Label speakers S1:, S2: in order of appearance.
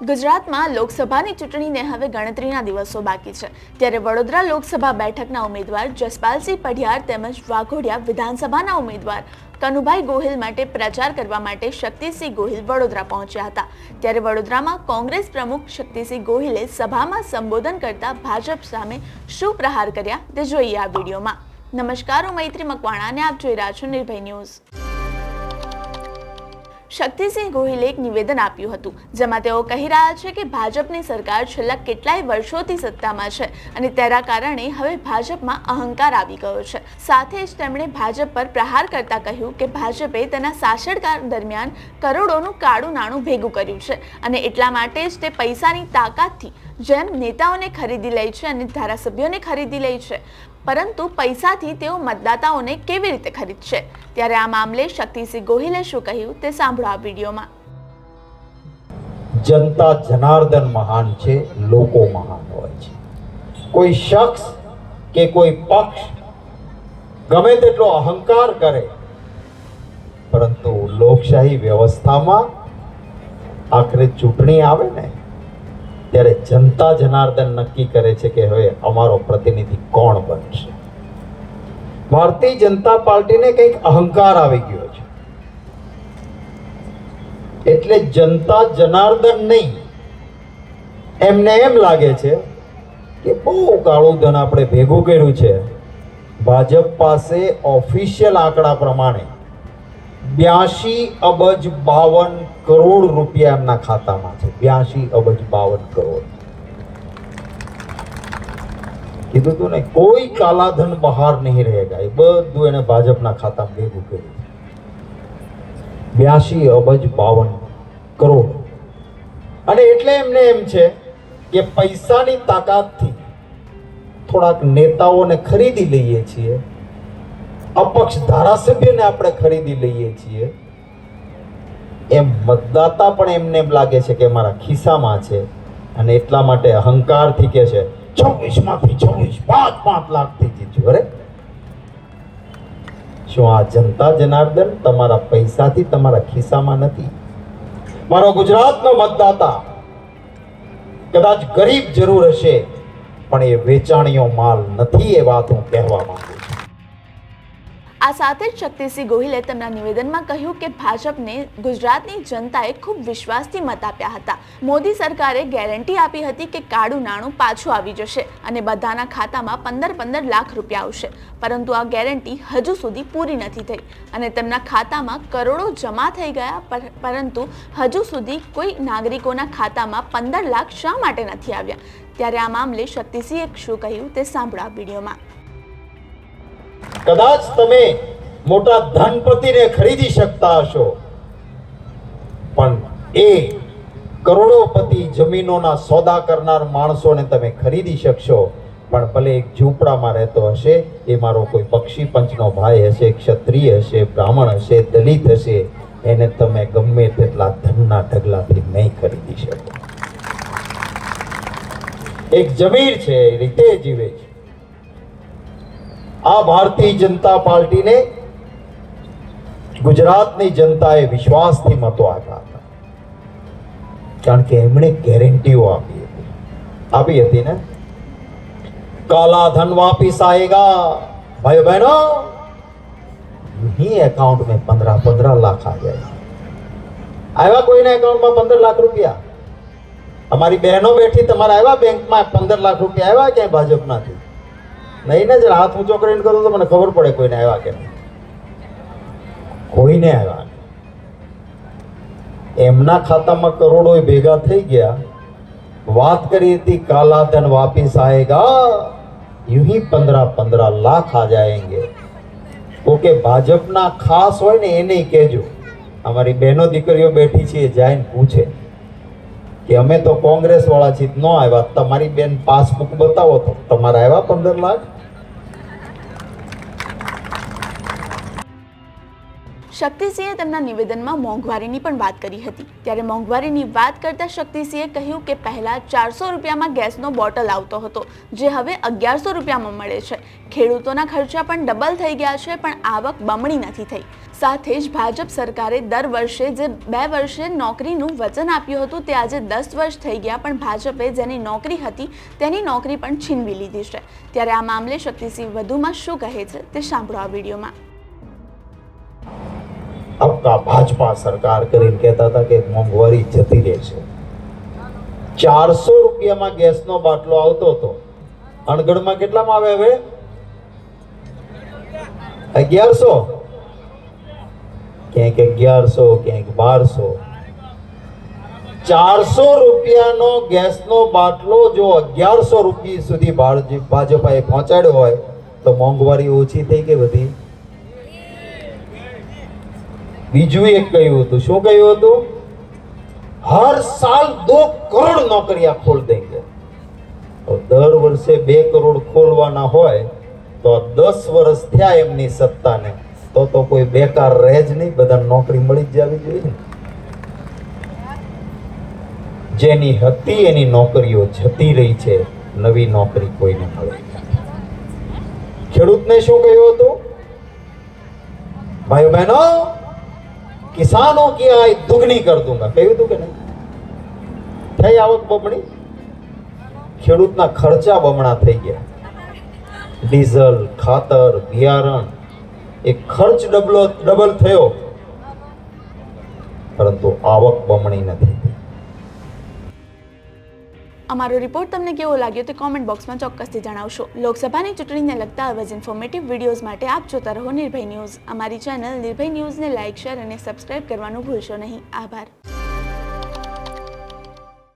S1: ગુજરાતમાં લોકસભાની ચૂંટણીને હવે ગણતરીના દિવસો બાકી છે ત્યારે વડોદરા લોકસભા બેઠકના ઉમેદવાર જસપાલસિંહ પઢિયાર તેમજ વાઘોડિયા વિધાનસભાના ઉમેદવાર કનુભાઈ ગોહિલ માટે પ્રચાર કરવા માટે શક્તિસિંહ ગોહિલ વડોદરા પહોંચ્યા હતા। ત્યારે વડોદરામાં કોંગ્રેસ પ્રમુખ શક્તિસિંહ ગોહિલે સભામાં સંબોધન કરતા ભાજપ સામે શું પ્રહાર કર્યા તે જોઈએ આ વિડીયોમાં। નમસ્કાર, હું મૈત્રી મકવાણા અને આપ જોઈ રહ્યા છો નિર્ભય ન્યૂઝ। શક્તિસિંહ ગોહિલે એક નિવેદન આપ્યું હતું જેમાં તેઓ કહી રહ્યા છે કે ભાજપની સરકાર છેલ્લા કેટલાય વર્ષોથી સત્તામાં છે અને તેના કારણે હવે ભાજપમાં અહંકાર આવી ગયો છે। સાથે જ તેમણે ભાજપ પર પ્રહાર કરતા કહ્યું કે ભાજપે તેના શાસનકાળ દરમિયાન કરોડોનું કાળું નાણું ભેગું કર્યું છે અને એટલા માટે જ તે પૈસાની તાકાતથી જેમ નેતાઓને ખરીદી લે છે અને ધારાસભ્યોને ખરીદી લે છે, પરંતુ પૈસાથી તેઓ મતદાતાઓને કેવી રીતે ખરીદશે। ત્યારે આ મામલે શક્તિસિંહ ગોહિલે શું કહ્યું તે સાંભળો આ વિડીયોમાં।
S2: જનતા જનાર્દન મહાન છે, લોકો મહાન હોય છે। કોઈ શખ્સ કે કોઈ પક્ષ ગમે તેટલો અહંકાર કરે, પરંતુ લોકશાહી વ્યવસ્થામાં આખરે ચૂંટણી આવે ને ત્યારે જનતા જનાર્દન નક્કી કરે છે કે હવે અમારો પ્રતિનિધિ કોણ બનશે। ભારતીય જનતા પાર્ટીને કંઈક અહંકાર આવી ગયો છે, એટલે જનતા જનાર્દન નહીં, એમને એમ લાગે છે કે બહુ કાળું ધન આપણે ભેગું કર્યું છે। ભાજપ પાસે ઓફિશિયલ આંકડા પ્રમાણે 82 અબજ 52 કરોડ રૂપિયા એમના ખાતામાં છે। 82 અબજ 52 કરોડ કીધું તું ને, કોઈ કાલાધન બહાર નહીં રહેગા, એ બધું એને ભાજપના ખાતામાં ભેગું કર્યું છે। 82 અબજ 52 કરોડ। અને એટલે એમને એમ છે કે પૈસાની તાકાતથી થોડાક નેતાઓને ખરીદી લઈએ છીએ, અપક્ષ ધારાસભ્યને આપણે ખરીદી લઈએ છીએ, એમ મતદાતા પણ એમને એમ લાગે છે કે મારા ખિસ્સામાં છે અને એટલા માટે અહંકારથી કહે છે 26 માંથી 26 5 લાખથી જીત્યું। અરે શું આ જનતા જનાર્દન તમારા પૈસાથી તમારા ખિસ્સામાં નથી? મારો ગુજરાતનો મતદાતા કદાચ ગરીબ જરૂર હશે, પણ એ વેચાણીયો માલ નથી, એ વાત હું કહેવા માંગુ છું।
S1: આ સાથે જ શક્તિસિંહ ગોહિલે તેમના નિવેદનમાં કહ્યું કે ભાજપને ગુજરાતની જનતાએ ખૂબ વિશ્વાસથી મત આપ્યા હતા। મોદી સરકારે ગેરંટી આપી હતી કે કાળું નાણું પાછું આવી જશે અને બધાના ખાતામાં 15 લાખ રૂપિયા આવશે, પરંતુ આ ગેરંટી હજુ સુધી પૂરી નથી થઈ અને તેમના ખાતામાં કરોડો જમા થઈ ગયા, પરંતુ હજુ સુધી કોઈ નાગરિકોના ખાતામાં 15 લાખ શા માટે નથી આવ્યા। ત્યારે આ મામલે શક્તિસિંહે શું કહ્યું તે સાંભળો આ વિડીયોમાં।
S2: કદાચ તમે મોટા ધનપતિને ખરીદી શકતા હશો, પણ એ કરોડોપતિ જમીનોના સોદા કરનાર માણસોને તમે ખરીદી શકશો, પણ ભલે એક ઝૂંપડામાં રહેતો હશે, એ મારો કોઈ પક્ષી પંચનો ભાઈ હશે, ક્ષત્રિય હશે, બ્રાહ્મણ હશે, દલિત હશે, એને તમે ગમે તેટલા ધનના ઢગલાથી નહીં ખરીદી શકો। એક જમીર છે, એ રીતે જીવે છે। આ ભારતીય જનતા પાર્ટીને ગુજરાતની જનતાએ વિશ્વાસથી મતો આપ્યા હતા, કારણ કે એમણે ગેરંટીઓ આપી હતી ને। કાલા ધન વાપિસ આएगा भाई बहनों, यही अकाउंट में 15 लाख आ जाएगा। आया कोईना अकाउंटમાં 15 लाख રૂપિયા? અમારી બહેનો બેઠી, તમારા આવ્યા બેંકમાં 15 લાખ રૂપિયા આવ્યા ક્યાંય ભાજપમાંથી? નહીં ને, જરા હાથ ઊંચો કરીને કરું તો મને ખબર પડે કોઈને આવ્યા કે નહીં। કોઈને આવ્યા નહીં, એમના ખાતામાં કરોડો ભેગા થઈ ગયા। વાત કરી હતી કાલા ધન વાપિસ આएगा, यूं ही 15 લાખ आ जाएंगे। ઓકે, ભાજપના ખાસ હોય ને એને કહેજો, અમારી બહેનો દીકરીઓ બેઠી છે, જઈને પૂછે કે અમે તો કોંગ્રેસ વાળા છીએ, ન આવ્યા, તમારી બેન પાસબુક બતાવો તો તમારા આવ્યા 15 લાખ।
S1: શક્તિસિંહે તેમના નિવેદનમાં મોંઘવારીની પણ વાત કરી હતી। ત્યારે મોંઘવારીની વાત કરતા શક્તિસિંહે કહ્યું કે પહેલા 400 રૂપિયામાં ગેસનો બોટલ આવતો હતો, જે હવે 1100 રૂપિયામાં મળે છે। ખેડૂતોના ખર્ચા પણ ડબલ થઈ ગયા છે, પણ આવક બમણી નથી થઈ। સાથે જ ભાજપ સરકારે દર વર્ષે જે 2 વર્ષે નોકરીનું વચન આપ્યું હતું તે આજે 10 વર્ષ થઈ ગયા, પણ ભાજપે જેની નોકરી હતી તેની નોકરી પણ છીનવી લીધી છે। ત્યારે આ મામલે શક્તિસિંહ વધુમાં શું કહે છે તે સાંભળો આ વિડીયોમાં।
S2: આપકા ભાજપા સરકાર કરીને કહેતા હતા કે મોંઘવારી જતી રહેશે। 400 રૂપિયામાં ગેસનો બાટલો આવતો હતો, અણગઢમાં કેટલામાં આવે હવે? 1100, ક્યાંક 1100, ક્યાંક 1200। 400 રૂપિયાનો ગેસનો બાટલો જો 1100 રૂપિયા સુધી ભાજપાએ પહોંચાડ્યો હોય તો મોંઘવારી ઓછી થઈ કે વધી? બીજું એક કહ્યું હતું, શું કહ્યું હતું? હર સાલ 2 કરોડ નौकरियां खोल देंगे। और દર વર્ષે 2 કરોડ ખોલવાના હોય તો 10 વર્ષ થયા એમની સત્તાને, તો કોઈ બેકાર રહે જ નહીં, બધા નોકરી મળી જ જવી જોઈએ। જેની હતી એની નોકરીઓ જતી રહી છે, નવી નોકરી કોઈને મળે। ખેડૂતને શું કહ્યું હતું? ભાઈઓ બહેનો, किसानों की आय दुगनी कर दूंगा, કહ્યું હતું કે નહીં? થઈ આવક બમણી, ખેડૂતના ખર્ચા બમણા થઈ ગયા। ડીઝલ, ખાતર, બિયારણ, એ ખર્ચ ડબલ થયો, પરંતુ આવક બમણી નથી।
S1: અમારો રિપોર્ટ તમને કેવો લાગ્યો તે કોમેન્ટ બોક્સમાં ચોક્કસથી જણાવશો। લોકસભાની ચૂંટણીને લગતા આવા જ ઇન્ફોર્મેટિવ વિડીયોઝ માટે આપ જોતા રહો નિર્ભય ન્યૂઝ। અમારી ચેનલ નિર્ભય ન્યૂઝને લાઇક, શેર અને સબસ્ક્રાઇબ કરવાનું ભૂલશો નહીં। આભાર।